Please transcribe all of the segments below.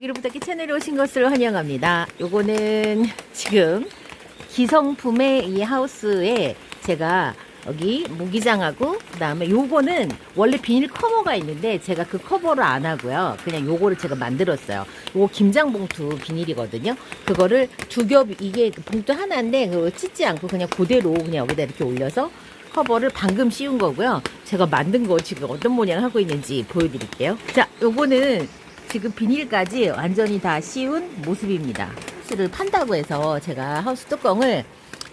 기루부탁기 채널에 오신 것을 환영합니다. 요거는 지금 기성품의 이 하우스에 제가 여기 모기장하고 그 다음에 요거는 원래 비닐 커버가 있는데 제가 그 커버를 안 하고요. 그냥 요거를 제가 만들었어요. 요거 김장봉투 비닐이거든요. 그거를 두 겹, 이게 봉투 하나인데 그거 찢지 않고 그냥 그대로 그냥 여기다 이렇게 올려서 커버를 방금 씌운 거고요. 제가 만든 거 지금 어떤 모양 하고 있는지 보여드릴게요. 자, 요거는 지금 비닐까지 완전히 다 씌운 모습입니다. 하우스를 판다고 해서 제가 하우스 뚜껑을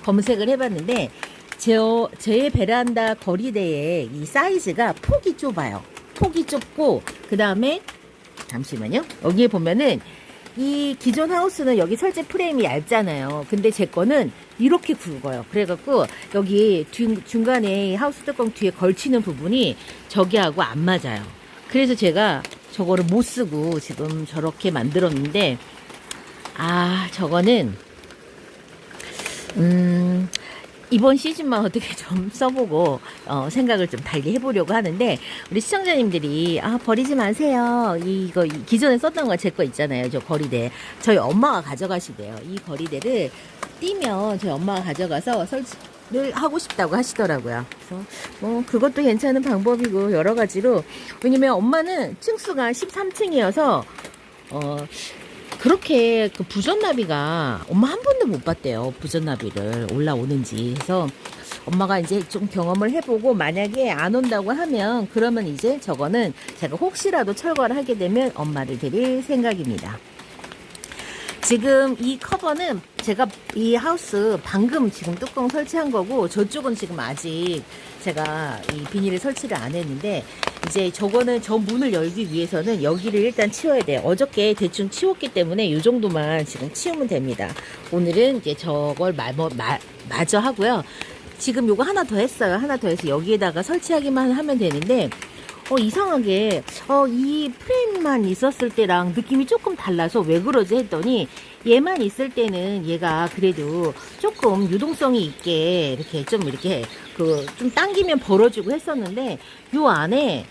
검색을 해봤는데 제 베란다 거리대의 이 사이즈가 폭이 좁아요. 폭이 좁고 그 다음에 잠시만요. 여기에 보면은 이 기존 하우스는 여기 설재 프레임이 얇잖아요. 근데 제 거는 이렇게 굵어요. 그래갖고 여기 중간에 하우스 뚜껑 뒤에 걸치는 부분이 저기하고 안 맞아요. 그래서 제가 저거를 못 쓰고 지금 저렇게 만들었는데, 저거는 이번 시즌만 어떻게 좀 써보고 생각을 좀 달리 해보려고 하는데, 우리 시청자님들이 버리지 마세요. 이거 기존에 썼던 거 제 거 있잖아요. 저 거리대 저희 엄마가 가져가시대요. 이 거리대를 띄면 저희 엄마가 가져가서 설치를 하고 싶다고 하시더라고요. 그래서 그것도 괜찮은 방법이고 여러 가지로, 왜냐면 엄마는 층수가 13층이어서 그렇게 그 부전나비가 엄마 한 번도 못 봤대요. 부전나비를 올라오는지. 그래서 엄마가 이제 좀 경험을 해보고 만약에 안 온다고 하면 그러면 이제 저거는 제가 혹시라도 철거를 하게 되면 엄마를 드릴 생각입니다. 지금 이 커버는 제가 이 하우스 방금 지금 뚜껑 설치한 거고, 저쪽은 지금 아직 제가 이 비닐을 설치를 안 했는데, 이제 저거는 저 문을 열기 위해서는 여기를 일단 치워야 돼요. 어저께 대충 치웠기 때문에 이 정도만 지금 치우면 됩니다. 오늘은 이제 저걸 마저 하고요. 지금 요거 하나 더 했어요. 하나 더 해서 여기에다가 설치하기만 하면 되는데, 이상하게 이 프레임만 있었을 때랑 느낌이 조금 달라서 왜 그러지 했더니, 얘만 있을 때는 얘가 그래도 조금 유동성이 있게 이렇게 좀 좀 당기면 벌어지고 했었는데, 요 안에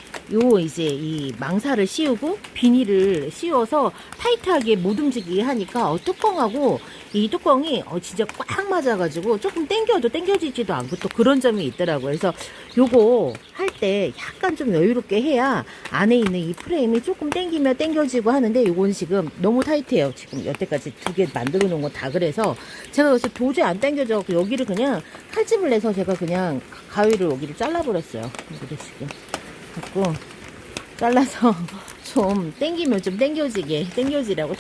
이제 이 망사를 씌우고 비닐을 씌워서 타이트하게 못 움직이게 하니까 뚜껑하고 이 뚜껑이 진짜 꽉 맞아가지고 조금 당겨도 당겨지지도 않고 또 그런 점이 있더라고요. 그래서 요거 할 때 약간 좀 여유롭게 해야 안에 있는 이 프레임이 조금 당기면 당겨지고 하는데, 요건 지금 너무 타이트해요. 지금 여태까지 두 개 만들어 놓은 거 다 그래서 제가 그래서 도저히 안 당겨져 갖고 여기를 그냥 칼집을 내서 제가 그냥 가위로 여기를 잘라버렸어요. 여기를 지금 갖고 잘라서 좀 당기면 좀 당겨지라고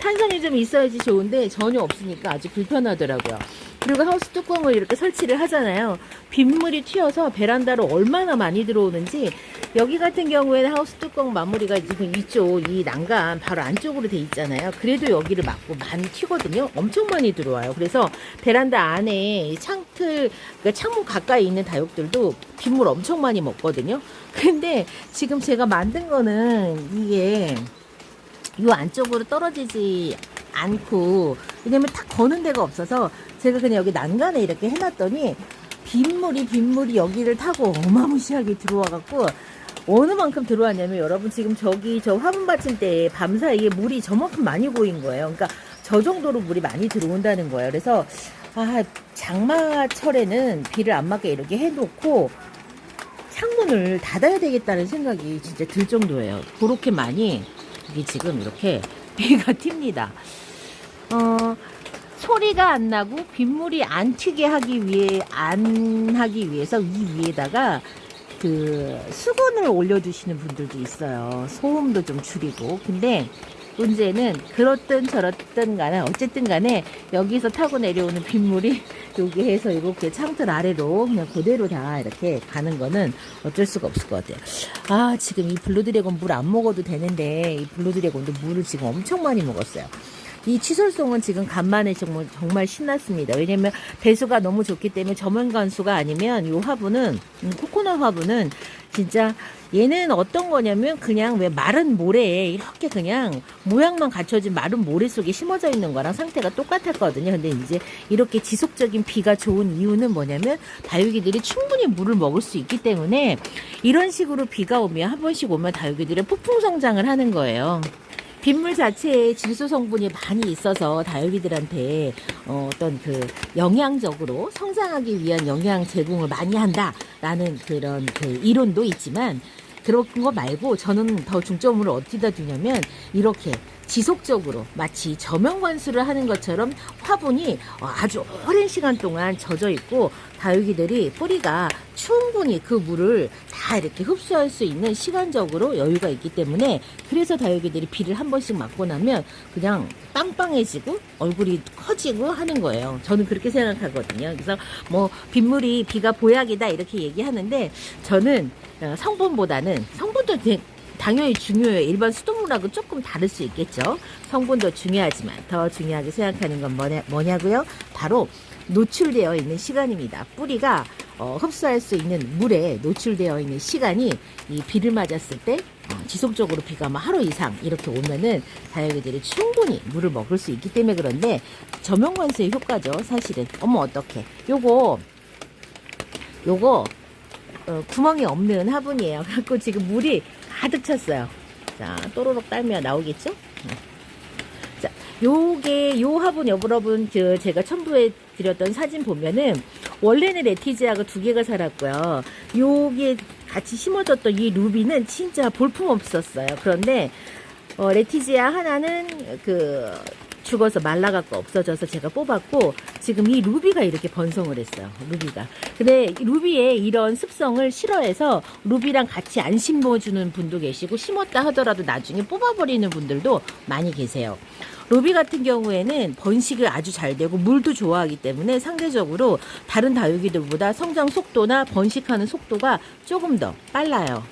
탄성이 좀 있어야지 좋은데 전혀 없으니까 아주 불편하더라고요. 그리고 하우스 뚜껑을 이렇게 설치를 하잖아요. 빗물이 튀어서 베란다로 얼마나 많이 들어오는지, 여기 같은 경우에는 하우스 뚜껑 마무리가 지금 이쪽 이 난간 바로 안쪽으로 돼 있잖아요. 그래도 여기를 막고 많이 튀거든요. 엄청 많이 들어와요. 그래서 베란다 안에 그러니까 창문 가까이 있는 다육들도 빗물 엄청 많이 먹거든요. 근데 지금 제가 만든 거는 이게 이 안쪽으로 떨어지지 않고, 왜냐면 딱 거는 데가 없어서 제가 그냥 여기 난간에 이렇게 해놨더니 빗물이 여기를 타고 어마무시하게 들어와갖고, 어느 만큼 들어왔냐면 여러분, 지금 저 화분 받침대에 밤사이에 물이 저만큼 많이 고인 거예요. 그러니까 저 정도로 물이 많이 들어온다는 거예요. 그래서 장마철에는 비를 안 맞게 이렇게 해놓고 창문을 닫아야 되겠다는 생각이 진짜 들 정도예요. 그렇게 많이 이게 지금 이렇게 비가 튑니다. 소리가 안 나고 빗물이 안 튀게 하기 위해서 이 위에다가 그 수건을 올려주시는 분들도 있어요. 소음도 좀 줄이고. 근데 문제는 그렇든 저렇든 간에 어쨌든 간에 여기서 타고 내려오는 빗물이 여기 해서 이렇게 창틀 아래로 그냥 그대로 다 이렇게 가는 거는 어쩔 수가 없을 것 같아요. 지금 이 블루드래곤 물 안 먹어도 되는데, 이 블루드래곤도 물을 지금 엄청 많이 먹었어요. 이 치솔송은 지금 간만에 정말 신났습니다. 왜냐면 배수가 너무 좋기 때문에 저면관수가 아니면 이 화분은, 코코넛 화분은 진짜 얘는 어떤 거냐면 그냥 왜 마른 모래에 이렇게 그냥 모양만 갖춰진 마른 모래 속에 심어져 있는 거랑 상태가 똑같았거든요. 근데 이제 이렇게 지속적인 비가 좋은 이유는 뭐냐면 다육이들이 충분히 물을 먹을 수 있기 때문에, 이런 식으로 비가 오면 한 번씩 오면 다육이들은 폭풍 성장을 하는 거예요. 빗물 자체에 질소 성분이 많이 있어서 다육이들한테 어떤 그 영양적으로 성장하기 위한 영양 제공을 많이 한다라는 그런 그 이론도 있지만 그런 거 말고 저는 더 중점으로 어디다 두냐면 이렇게 지속적으로 마치 저명관수를 하는 것처럼 화분이 아주 오랜 시간 동안 젖어 있고 다육이들이 뿌리가 충분히 그 물을 다 이렇게 흡수할 수 있는 시간적으로 여유가 있기 때문에 그래서 다육이들이 비를 한 번씩 맞고 나면 그냥 빵빵해지고 얼굴이 커지고 하는 거예요. 저는 그렇게 생각하거든요. 그래서 뭐 빗물이 비가 보약이다 이렇게 얘기하는데 저는 성분보다는 성분도 당연히 중요해요. 일반 수돗물하고 조금 다를 수 있겠죠. 성분도 중요하지만 더 중요하게 생각하는 건 뭐냐고요? 바로 노출되어 있는 시간입니다. 뿌리가 흡수할 수 있는 물에 노출되어 있는 시간이 이 비를 맞았을 때 지속적으로 비가 막 하루 이상 이렇게 오면은 다육이들이 충분히 물을 먹을 수 있기 때문에 그런데 저명관수의 효과죠. 사실은. 어머 어떡해. 요거 구멍이 없는 화분이에요. 그래갖고 지금 물이 가득 찼어요. 자, 또로록 딸면 나오겠죠? 자, 요 화분 여러분 제가 첨부해 드렸던 사진 보면은 원래는 레티지아가 2개가 살았고요. 요게 같이 심어졌던 이 루비는 진짜 볼품 없었어요. 그런데 레티지아 하나는 죽어서 말라갖고 없어져서 제가 뽑았고 지금 이 루비가 이렇게 번성을 했어요. 루비가. 근데 루비의 이런 습성을 싫어해서 루비랑 같이 안 심어주는 분도 계시고 심었다 하더라도 나중에 뽑아버리는 분들도 많이 계세요. 루비 같은 경우에는 번식이 아주 잘 되고 물도 좋아하기 때문에 상대적으로 다른 다육이들보다 성장 속도나 번식하는 속도가 조금 더 빨라요.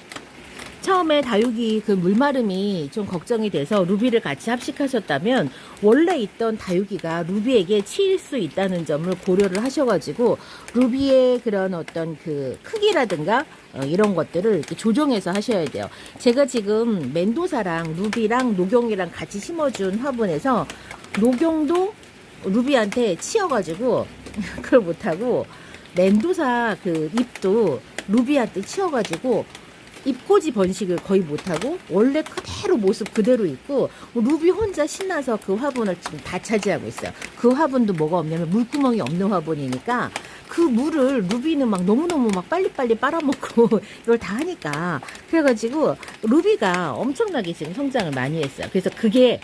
처음에 다육이 그 물마름이 좀 걱정이 돼서 루비를 같이 합식하셨다면 원래 있던 다육이가 루비에게 치일 수 있다는 점을 고려를 하셔가지고 루비의 그런 어떤 그 크기라든가 이런 것들을 이렇게 조정해서 하셔야 돼요. 제가 지금 멘도사랑 루비랑 노경이랑 같이 심어준 화분에서 노경도 루비한테 치여가지고 그걸 못하고 멘도사 그 잎도 루비한테 치여가지고 잎꽂이 번식을 거의 못하고 원래 그대로 모습 그대로 있고 루비 혼자 신나서 그 화분을 지금 다 차지하고 있어요. 그 화분도 뭐가 없냐면 물구멍이 없는 화분이니까 그 물을 루비는 막 너무너무 막 빨리빨리 빨아먹고 이걸 다 하니까 그래가지고 루비가 엄청나게 지금 성장을 많이 했어요. 그래서 그게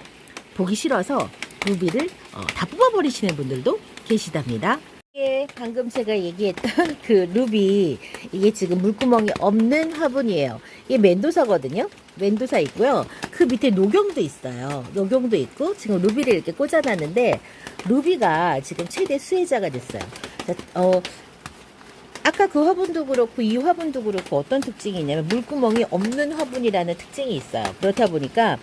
보기 싫어서 루비를 다 뽑아버리시는 분들도 계시답니다. 방금 제가 얘기했던 그 루비 이게 지금 물구멍이 없는 화분이에요. 이게 멘도사거든요. 멘도사 있고요. 그 밑에 노경도 있어요. 노경도 있고 지금 루비를 이렇게 꽂아놨는데 루비가 지금 최대 수혜자가 됐어요. 자, 아까 그 화분도 그렇고 이 화분도 그렇고 어떤 특징이 있냐면 물구멍이 없는 화분이라는 특징이 있어요. 그렇다 보니까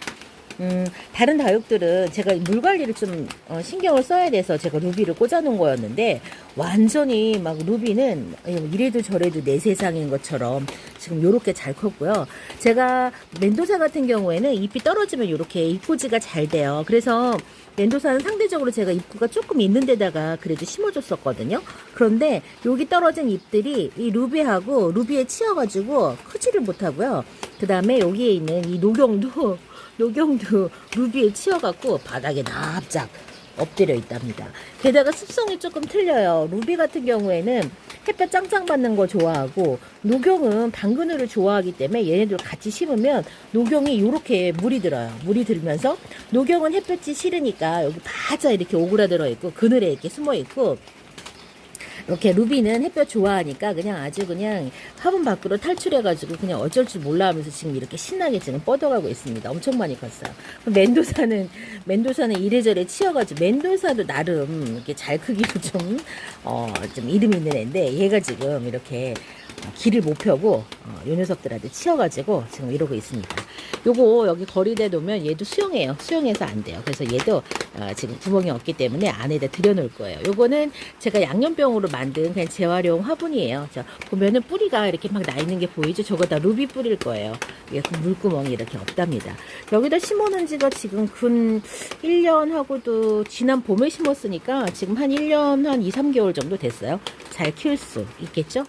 다른 다육들은 제가 물 관리를 좀 신경을 써야 돼서 제가 루비를 꽂아놓은 거였는데 완전히 막 루비는 이래도 저래도 내 세상인 것처럼 지금 요렇게 잘 컸고요. 제가 멘도사 같은 경우에는 잎이 떨어지면 요렇게 잎꽂이가 잘 돼요. 그래서 멘도사는 상대적으로 제가 입구가 조금 있는 데다가 그래도 심어줬었거든요. 그런데 여기 떨어진 잎들이 이 루비하고 루비에 치여가지고 크지를 못하고요. 그 다음에 여기에 있는 이 노경도 루비에 치여갖고 바닥에 납작 엎드려 있답니다. 게다가 습성이 조금 틀려요. 루비 같은 경우에는 햇볕 짱짱 받는 거 좋아하고 노경은 방그늘을 좋아하기 때문에 얘네들 같이 심으면 노경이 이렇게 물이 들어요. 물이 들면서 노경은 햇볕이 싫으니까 여기 바자 이렇게 오그라들어 있고 그늘에 이렇게 숨어 있고 이렇게 루비는 햇볕 좋아하니까 그냥 아주 그냥 화분 밖으로 탈출해가지고 그냥 어쩔 줄 몰라 하면서 지금 이렇게 신나게 지금 뻗어가고 있습니다. 엄청 많이 컸어요. 멘도사는 이래저래 치여가지고 멘도사도 나름 이렇게 잘 크기로 좀 이름 있는 애인데 얘가 지금 이렇게 길을 못 펴고 요 녀석들한테 치여가지고 지금 이러고 있습니다. 요거 여기 거리대 놓으면 얘도 수영해요. 수영해서 안 돼요. 그래서 얘도 지금 구멍이 없기 때문에 안에다 들여놓을 거예요. 요거는 제가 양념병으로 만든 그냥 재활용 화분이에요. 자, 보면은 뿌리가 이렇게 막 나 있는 게 보이죠? 저거 다 루비 뿌릴 거예요. 예, 물구멍이 이렇게 없답니다. 여기다 심어놓은 지가 지금 근 1년 하고도 지난 봄에 심었으니까 지금 한 1년 한 2, 3개월 정도 됐어요. 잘 키울 수 있겠죠?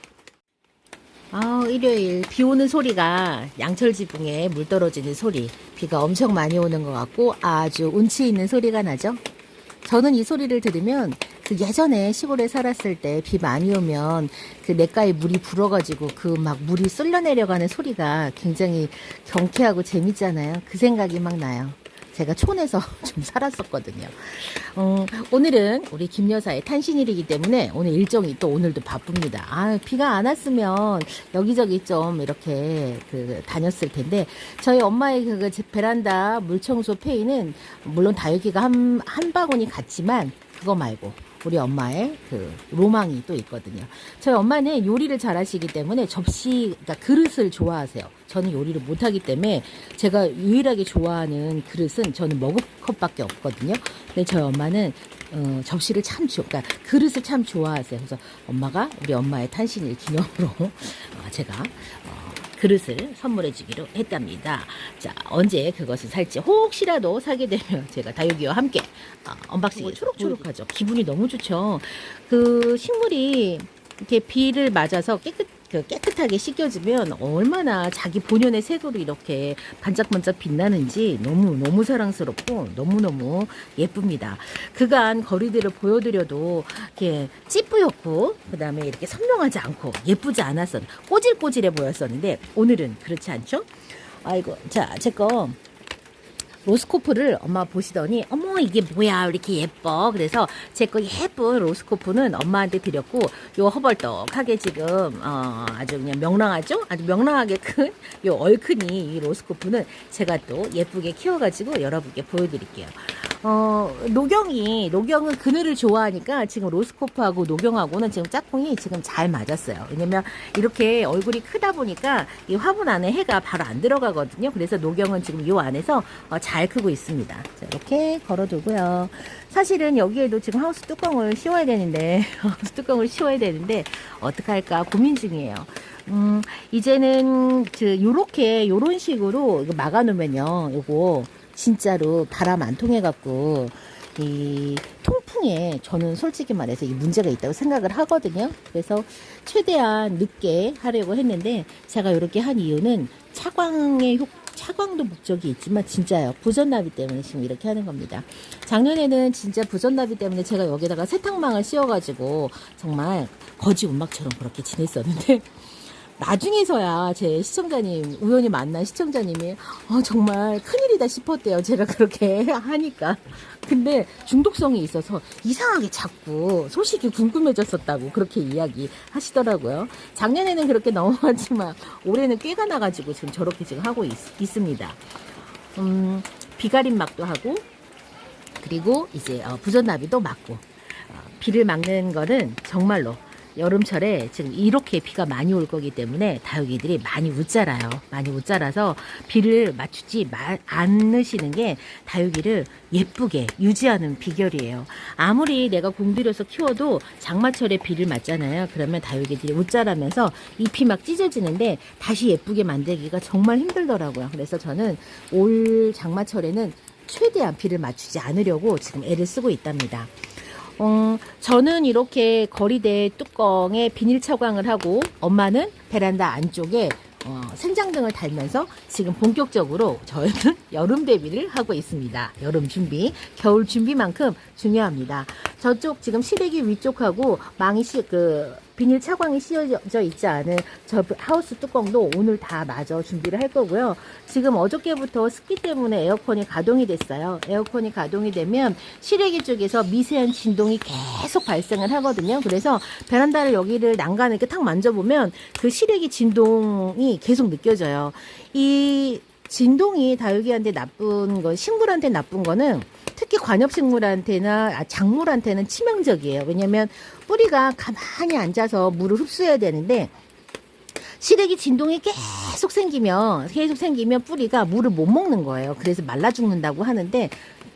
일요일 비 오는 소리가 양철 지붕에 물 떨어지는 소리 비가 엄청 많이 오는 것 같고 아주 운치 있는 소리가 나죠. 저는 이 소리를 들으면 그 예전에 시골에 살았을 때 비 많이 오면 그 냇가에 물이 불어가지고 그 막 물이 쓸려 내려가는 소리가 굉장히 경쾌하고 재밌잖아요. 그 생각이 막 나요. 제가 촌에서 좀 살았었거든요. 오늘은 우리 김 여사의 탄신일이기 때문에 오늘 일정이 또 오늘도 바쁩니다. 아, 비가 안 왔으면 여기저기 좀 이렇게 다녔을 텐데 저희 엄마의 그 베란다 물청소 페이는 물론 다육이가 한 바구니 같지만 그거 말고 우리 엄마의 그 로망이 또 있거든요. 저희 엄마는 요리를 잘 하시기 때문에 그러니까 그릇을 좋아하세요. 저는 요리를 못하기 때문에 제가 유일하게 좋아하는 그릇은 저는 머그컵밖에 없거든요. 근데 저희 엄마는 접시를 그러니까 그릇을 참 좋아하세요. 그래서 우리 엄마의 탄신일 기념으로 제가 그릇을 선물해 주기로 했답니다. 자, 언제 그것을 살지 혹시라도 사게 되면 제가 다육이와 함께 언박싱을 초록초록하죠. 기분이 너무 좋죠. 그 식물이 이렇게 비를 맞아서 깨끗하게 씻겨지면 얼마나 자기 본연의 색으로 이렇게 반짝반짝 빛나는지 너무너무 사랑스럽고 너무너무 예쁩니다. 그간 거리들을 보여드려도 이렇게 찌뿌옇고 그 다음에 이렇게 선명하지 않고 예쁘지 않았었 꼬질꼬질해 보였었는데 오늘은 그렇지 않죠? 아이고, 자, 제거 로스코프를 엄마 보시더니 어머 이게 뭐야 이렇게 예뻐. 그래서 제 거 예쁜 로스코프는 엄마한테 드렸고 요 허벌떡하게 지금 아주 그냥 명랑하죠? 아주 명랑하게 큰 요 얼큰이 이 로스코프는 제가 또 예쁘게 키워가지고 여러분께 보여드릴게요. 노경은 그늘을 좋아하니까 지금 로스코프하고 노경하고는 지금 짝꿍이 지금 잘 맞았어요. 왜냐면 이렇게 얼굴이 크다 보니까 이 화분 안에 해가 바로 안 들어가거든요. 그래서 노경은 지금 요 안에서 잘 크고 있습니다. 자, 이렇게 걸어두고요. 사실은 여기에도 지금 하우스 뚜껑을 씌워야 되는데 어떻게 할까 고민 중이에요. 이제는 요런 식으로 이거 막아놓으면요. 요거 진짜로 바람 안 통해갖고 이 통풍에 저는 솔직히 말해서 이 문제가 있다고 생각을 하거든요. 그래서 최대한 늦게 하려고 했는데 제가 이렇게 한 이유는 차광도 목적이 있지만 진짜요. 부전나비 때문에 지금 이렇게 하는 겁니다. 작년에는 진짜 부전나비 때문에 제가 여기다가 세탁망을 씌워가지고 정말 거지 운막처럼 그렇게 지냈었는데 나중에서야 제 시청자님, 우연히 만난 시청자님이 정말 큰일이다 싶었대요. 제가 그렇게 하니까. 근데 중독성이 있어서 이상하게 자꾸 소식이 궁금해졌었다고 그렇게 이야기 하시더라고요. 작년에는 그렇게 넘어갔지만 올해는 꾀가 나가지고 지금 저렇게 지금 하고 있습니다. 비가림막도 하고 그리고 이제 부전나비도 막고 비를 막는 거는 정말로 여름철에 지금 이렇게 비가 많이 올 거기 때문에 다육이들이 많이 웃자라요. 많이 웃자라서 비를 맞추지 않으시는 게 다육이를 예쁘게 유지하는 비결이에요. 아무리 내가 공들여서 키워도 장마철에 비를 맞잖아요. 그러면 다육이들이 웃자라면서 잎이 막 찢어지는데 다시 예쁘게 만들기가 정말 힘들더라고요. 그래서 저는 올 장마철에는 최대한 비를 맞추지 않으려고 지금 애를 쓰고 있답니다. 저는 이렇게 거리대 뚜껑에 비닐 차광을 하고 엄마는 베란다 안쪽에 생장등을 달면서 지금 본격적으로 저희는 여름 대비를 하고 있습니다. 여름 준비, 겨울 준비만큼 중요합니다. 저쪽 지금 시래기 위쪽하고 비닐 차광이 씌워져 있지 않은 저 하우스 뚜껑도 오늘 다 마저 준비를 할 거고요. 지금 어저께부터 습기 때문에 에어컨이 가동이 됐어요. 에어컨이 가동이 되면 시래기 쪽에서 미세한 진동이 계속 발생을 하거든요. 그래서 베란다를 여기를 난간을 이렇게 탁 만져보면 그 시래기 진동이 계속 느껴져요. 이 진동이 다육이한테 나쁜 거, 식물한테 나쁜 거는 특히 관엽식물한테나 작물한테는 치명적이에요. 왜냐면 뿌리가 가만히 앉아서 물을 흡수해야 되는데 시래기 진동이 계속 생기면 뿌리가 물을 못 먹는 거예요. 그래서 말라 죽는다고 하는데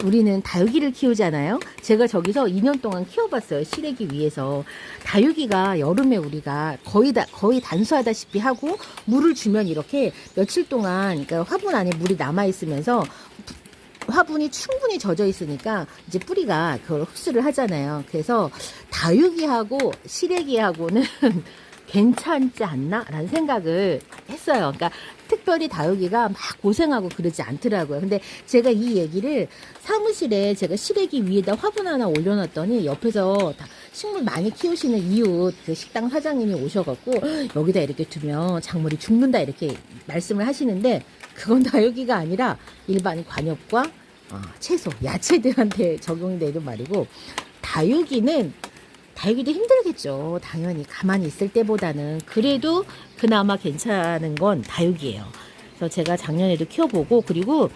우리는 다육이를 키우잖아요. 제가 저기서 2년 동안 키워봤어요. 시래기 위에서. 다육이가 여름에 우리가 거의 단수하다시피 하고 물을 주면 이렇게 며칠 동안 그러니까 화분 안에 물이 남아있으면서 화분이 충분히 젖어 있으니까 이제 뿌리가 그걸 흡수를 하잖아요. 그래서 다육이하고 시래기하고는 괜찮지 않나? 라는 생각을 했어요. 그러니까 특별히 다육이가 막 고생하고 그러지 않더라고요. 근데 제가 이 얘기를 사무실에 제가 시래기 위에다 화분 하나 올려놨더니 옆에서 다 식물 많이 키우시는 이웃 그 식당 사장님이 오셔갖고 여기다 이렇게 두면 작물이 죽는다 이렇게 말씀을 하시는데 그건 다육이가 아니라 일반 관엽과 채소, 야채들한테 적용이 되는 말이고 다육이도 힘들겠죠. 당연히 가만히 있을 때보다는 그래도 그나마 괜찮은 건 다육이에요. 그래서 제가 작년에도 키워보고 그리고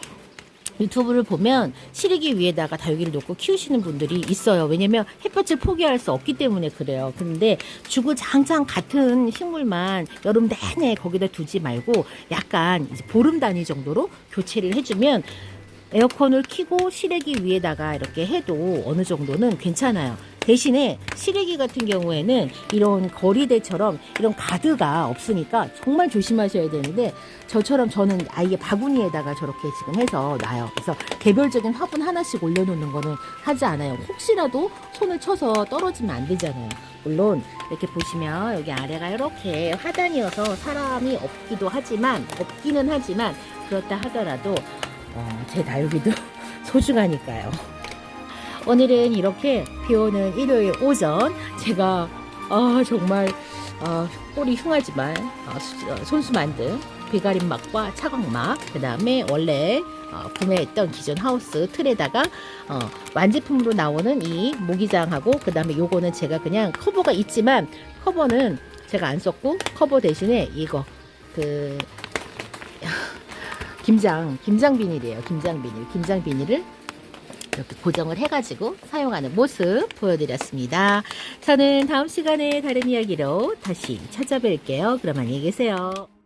유튜브를 보면 시래기 위에다가 다육이를 놓고 키우시는 분들이 있어요. 왜냐면 햇볕을 포기할 수 없기 때문에 그래요. 근데 주구장창 같은 식물만 여름 내내 거기다 두지 말고 약간 이제 보름 단위 정도로 교체를 해주면 에어컨을 켜고 시래기 위에다가 이렇게 해도 어느 정도는 괜찮아요. 대신에 시래기 같은 경우에는 이런 거리대처럼 이런 가드가 없으니까 정말 조심하셔야 되는데 저는 아예 바구니에다가 저렇게 지금 해서 놔요. 그래서 개별적인 화분 하나씩 올려놓는 거는 하지 않아요. 혹시라도 손을 쳐서 떨어지면 안 되잖아요. 물론 이렇게 보시면 여기 아래가 이렇게 화단이어서 사람이 없기는 하지만 그렇다 하더라도 제 다육이도 소중하니까요. 오늘은 이렇게 비오는 일요일 오전 제가 정말 꼴이 흉하지만 손수 만든 비가림 막과 차광막 그 다음에 원래 구매했던 기존 하우스 틀에다가 완제품으로 나오는 이 모기장하고 그 다음에 요거는 제가 그냥 커버가 있지만 커버는 제가 안 썼고 커버 대신에 이거 김장 비닐이에요. 김장 비닐을 이렇게 고정을 해가지고 사용하는 모습 보여드렸습니다. 저는 다음 시간에 다른 이야기로 다시 찾아뵐게요. 그럼 안녕히 계세요.